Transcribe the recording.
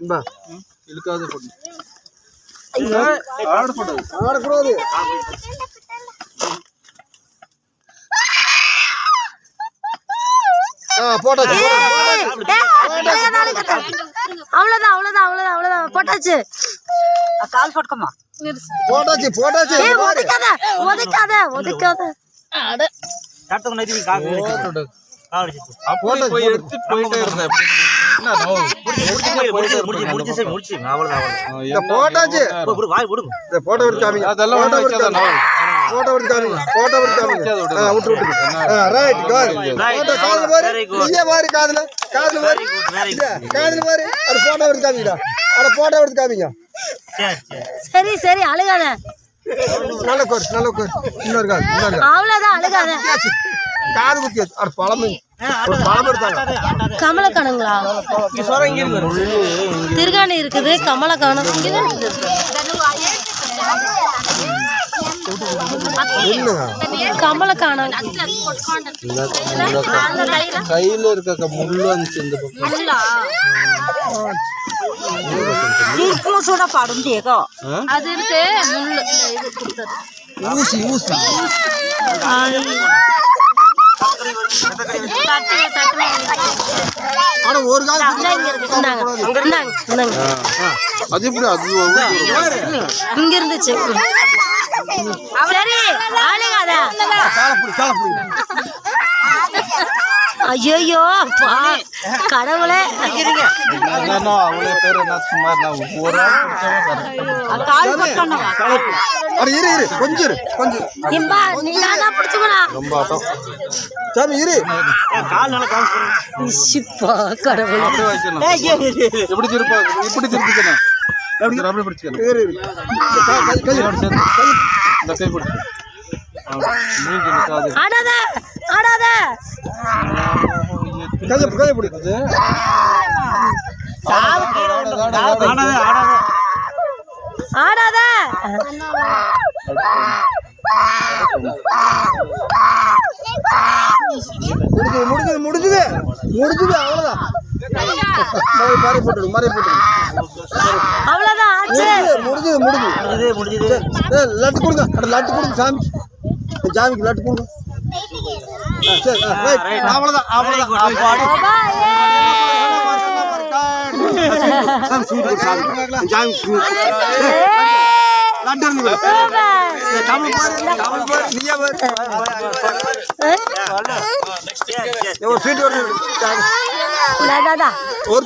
இம்பா இழுக்காத போடு. ஆடக்கூடாது. போட்டாச்சு. அவ்வளவுதான் போட்டாச்சு. கால் போட்டுக்கமா. போட்டாச்சு. ஒதுக்காத. சரி அழுகாத. அவ்வளவுதான் அழுகாத. கமலக்கானுங்களா? திருகாணி இருக்குது, கமலக்கானம் கமலக்கானம் கையில இருக்க முள்ளு வந்துச்சு. இந்த சூட பாடும் தேகோ அது இருக்கு. ஊசி ஒரு இங்க இருந்துச்சு. சரி ஐயோ கடவுளே. ஆடாத முடிஞ்சது அவ்வளவுதான். அவ்வளவுதான் ஆச்சு. முடிஞ்சது. லட்டு கொடுங்க சாமி. ஜாமிக்கு லட்டு கொடுங்க. சரி அவ்வளவுதான். ஒரு